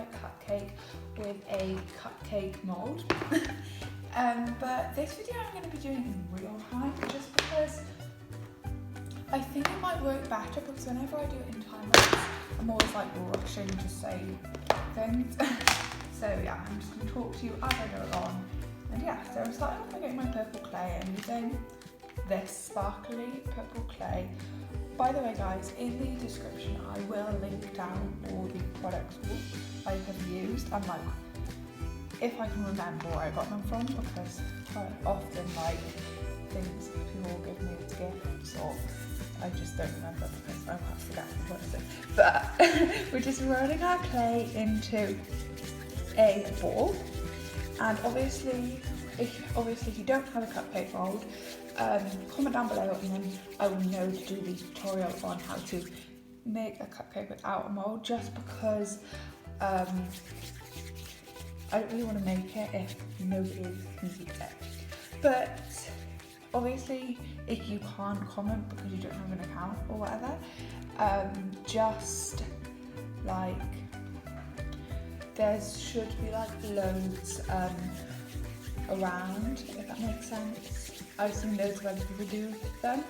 a cupcake with a cupcake mould. But this video I'm going to be doing in real time just because I think it might work better, because whenever I do it in time lapse, I'm always like rushing to say things. So yeah, I'm just going to talk to you as I go along. And yeah, so I'm starting off by getting my purple clay and using this sparkly purple clay. By the way guys, in the description I will link down all the products I have used and like if I can remember where I got them from, because quite often like things people give me as gifts or I just don't remember because I quite forgetful person. But we're just rolling our clay into a ball, and obviously if you don't have a cupcake mould, comment down below and then I will know to do the tutorial on how to make a cupcake without a mould, just because I don't really want to make it if nobody can eat it. But obviously if you can't comment because you don't have an account or whatever, just like there should be like loads around, if that makes sense. I've seen loads of other people do them,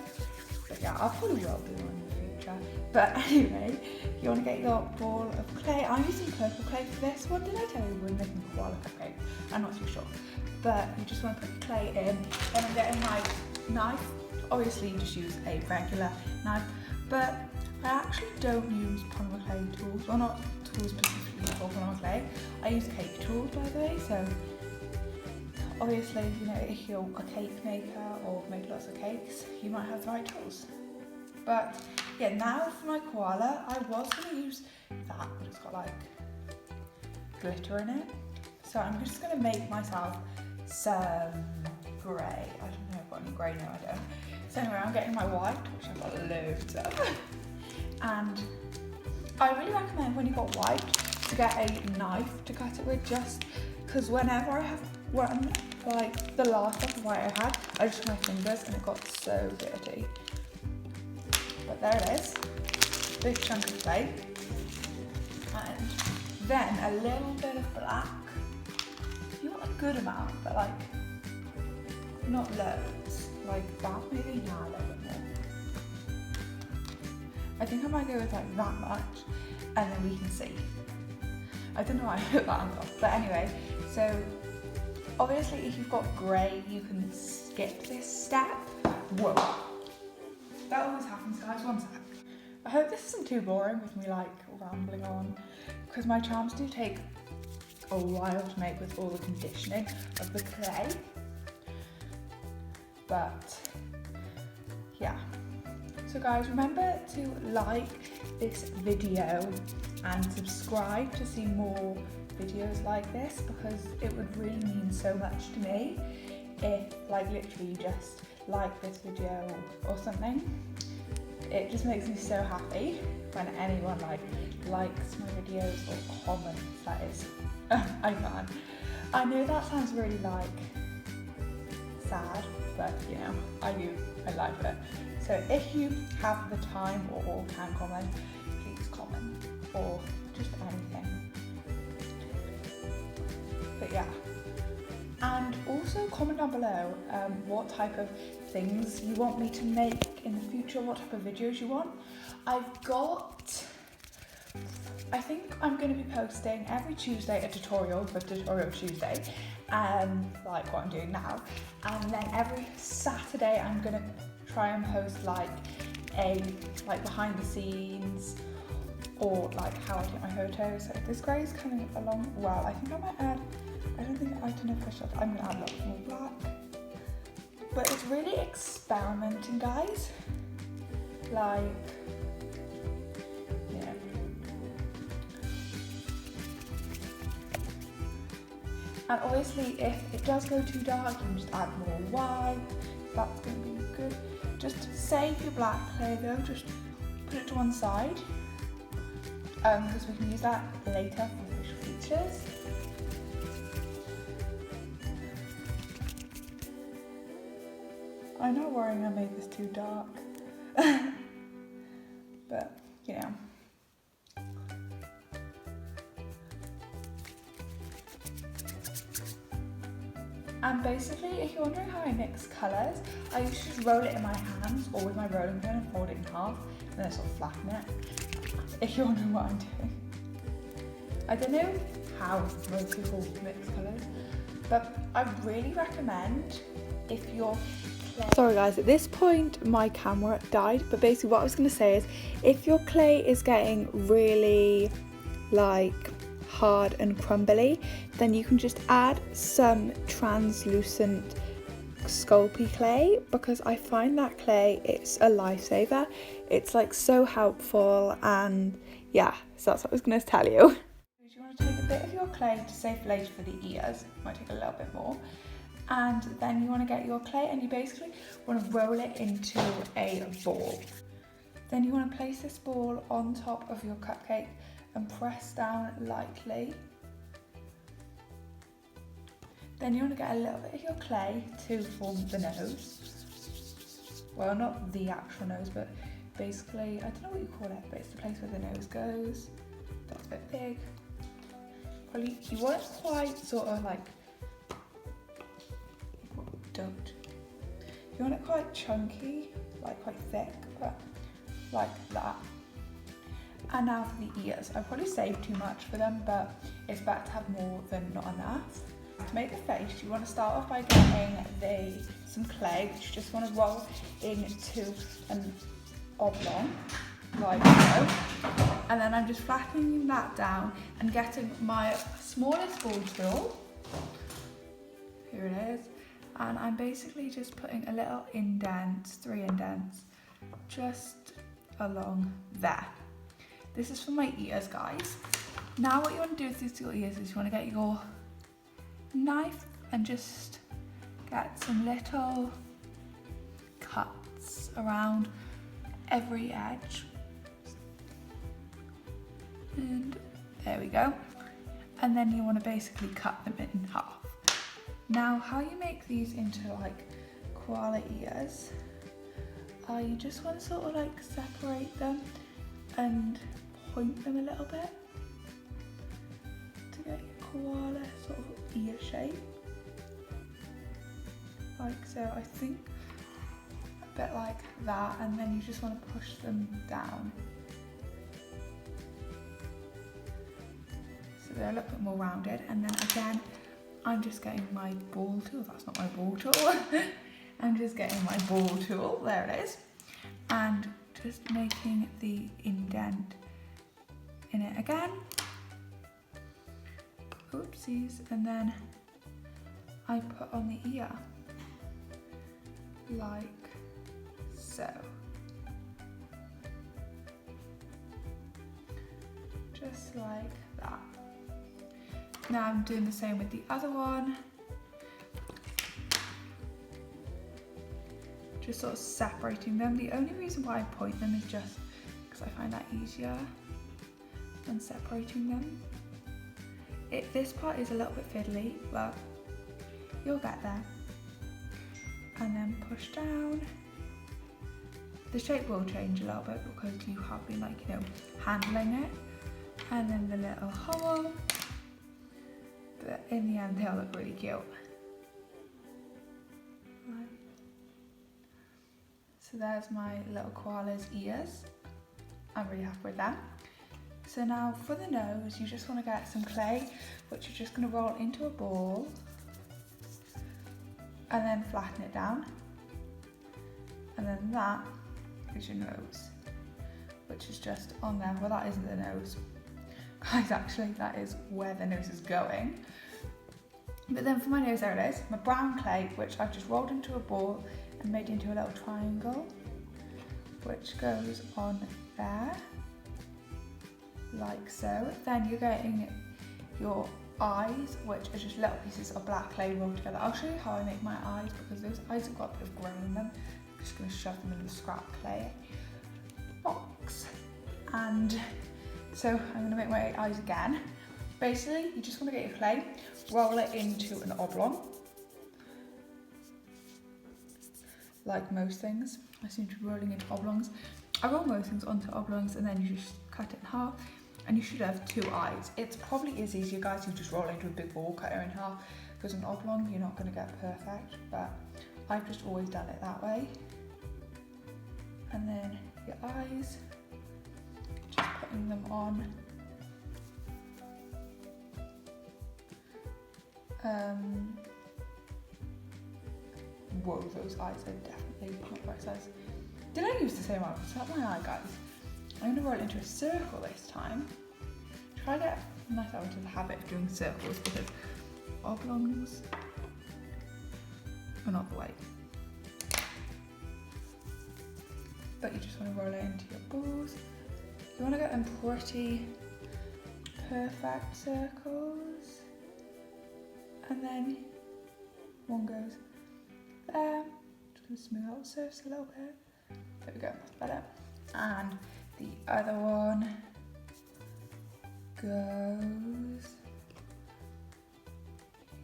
but yeah, I probably will do one in the future. But anyway, you want to get your ball of clay. I'm using purple clay for this one. Did I tell you we're making koala cupcake? I'm not too sure. But you just want to put the clay in. Then I'm getting my knife. Obviously you just use a regular knife, but I actually don't use polymer clay tools. Well, not tools specifically for polymer clay. I use cake tools, by the way, so obviously, you know, if you're a cake maker or make lots of cakes, you might have the right tools. But yeah, now for my koala, I was going to use that, but it's got like glitter in it. So I'm just going to make myself some grey. I don't know if I've got any grey, no I don't. So anyway, I'm getting my white, which I've got loads of. And I really recommend when you've got white to get a knife to cut it with, just because whenever I have one, like the last lot of white I had, I just took my fingers and it got so dirty. But there it is, big chunk of clay, and then a little bit of black. You want a good amount, but like not loads, like that, maybe now a little bit more. I think I might go with like that much, and then we can see. I don't know why I put that on top, but anyway, so obviously if you've got grey, you can skip this step. Whoa. That always happens, guys. One sec. I hope this isn't too boring with me like rambling on, because my charms do take a while to make with all the conditioning of the clay. But yeah. So guys, remember to like this video and subscribe to see more videos like this, because it would really mean so much to me if like literally you just like this video or something. It just makes me so happy when anyone like likes my videos or comments, that is. I can't. I know that sounds really like sad, but you know, I like it. So if you have the time or can comment, please comment, or just anything. But yeah, and also comment down below what type of things you want me to make in the future, what type of videos you want. I think I'm going to be posting every Tuesday a tutorial for Tutorial Tuesday, like what I'm doing now, and then every Saturday I'm going to try and post like behind the scenes, or like how I take my photos. So this grey is coming along well. I think I might add, I don't know if I should, I'm going to add a lot more black. But it's really experimenting, guys. Like, yeah. And obviously if it does go too dark, you can just add more white. That's going to be good. Just save your black clay though, just put it to one side, because we can use that later for facial features. I'm not worrying I made this too dark, but you know. And basically, if you're wondering how I mix colours, I used to just roll it in my hands or with my rolling pin and fold it in half and then sort of flatten it. If you're wondering what I'm doing. I don't know how most people mix colours, but I really recommend if you're... Sorry guys, at this point my camera died, but basically what I was going to say is if your clay is getting really like hard and crumbly, then you can just add some translucent Sculpy clay, because I find that clay, it's a lifesaver. It's like so helpful, and yeah, so that's what I was going to tell you. You want to take a bit of your clay to save later for the ears, might take a little bit more, and then you want to get your clay and you basically want to roll it into a ball. Then you want to place this ball on top of your cupcake and press down lightly. Then you want to get a little bit of your clay to form the nose. Well, not the actual nose, but basically, I don't know what you call it, but it's the place where the nose goes. That's a bit big. Probably, you want it quite sort of like, don't. You want it quite chunky, like quite thick, but like that. And now for the ears. I probably saved too much for them, but it's better to have more than not enough. To make the face, you want to start off by getting some clay, which you just want to roll into an oblong, like so. And then I'm just flattening that down and getting my smallest ball tool. Here it is. And I'm basically just putting a little indent, 3 indents, just along there. This is for my ears, guys. Now what you want to do with these your ears is you want to get your knife and just get some little cuts around every edge. And there we go. And then you want to basically cut them in half. Now, how you make these into like koala ears, you just want to sort of like separate them and point them a little bit to get your koala sort of ear shape, like so. I think a bit like that, and then you just want to push them down so they're a little bit more rounded. And then again, I'm just getting my ball tool. That's not my ball tool. I'm just getting my ball tool. There it is, and just making the indent in it again. Oopsies. And then I put on the ear like so. Just like that. Now I'm doing the same with the other one. Just sort of separating them. The only reason why I point them is just because I find that easier than separating them. This part is a little bit fiddly, but you'll get there. And then push down. The shape will change a little bit because you have been like, you know, handling it. And then the little hole. But in the end, they'll look really cute. Right. So there's my little koala's ears. I'm really happy with that. So now for the nose, you just want to get some clay, which you're just going to roll into a ball and then flatten it down. And then that is your nose, which is just on there. Well, that isn't the nose. Guys, actually, that is where the nose is going. But then for my nose, there it is, my brown clay, which I've just rolled into a ball and made into a little triangle, which goes on there, like so. Then you're getting your eyes, which are just little pieces of black clay rolled together. I'll show you how I make my eyes, because those eyes have got a bit of grey in them. I'm just going to shove them in the scrap clay box. And so I'm going to make my eyes again. Basically, you just want to get your clay, roll it into an oblong. Like most things, I seem to be rolling into oblongs. I roll most things onto oblongs and then you just cut it in half and you should have 2 eyes. It probably is easier, guys, you just roll into a big ball, cut it in half, because an oblong you're not going to get perfect, but I've just always done it that way. And then your eyes, just putting them on. Whoa, those eyes are definitely not the right size. Did I use the same eye? Is that my eye, guys? I'm going to roll it into a circle this time. Try to get myself into the habit of doing circles because oblongs are not the way. But you just want to roll it into your balls. You want to get them pretty perfect circles. And then one goes there. Just going to smooth out the surface a little bit. There we go, that's better. And the other one goes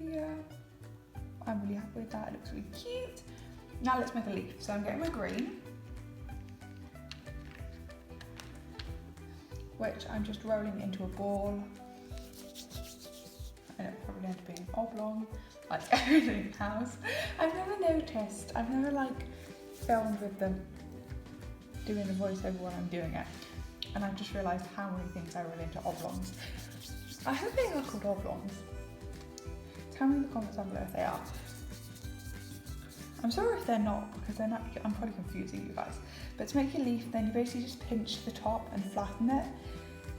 here. I'm really happy with that, it looks really cute. Now let's make a leaf. So I'm getting my green, which I'm just rolling into a ball. And it'll probably end up being oblong, like everything else. I've never noticed, I've never like filmed with them doing the voiceover when I'm doing it. And I've just realised how many things I roll into oblongs. I hope they are called oblongs. Tell me in the comments down below if they are. I'm sorry if they're not, because they're not, I'm probably confusing you guys. But to make your leaf, then you basically just pinch the top and flatten it.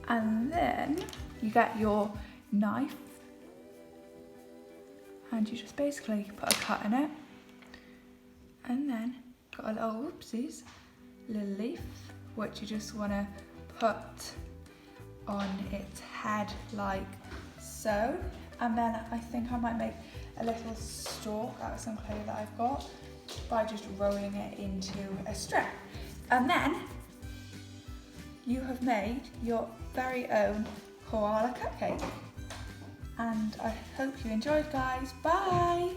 And then you get your knife and you just basically put a cut in it. And then got a little, whoopsies, little leaf, which you just want to put on its head like so. And then I think I might make a little stalk out of some clay that I've got by just rolling it into a strip. And then you have made your very own koala cupcake. And I hope you enjoyed, guys. Bye!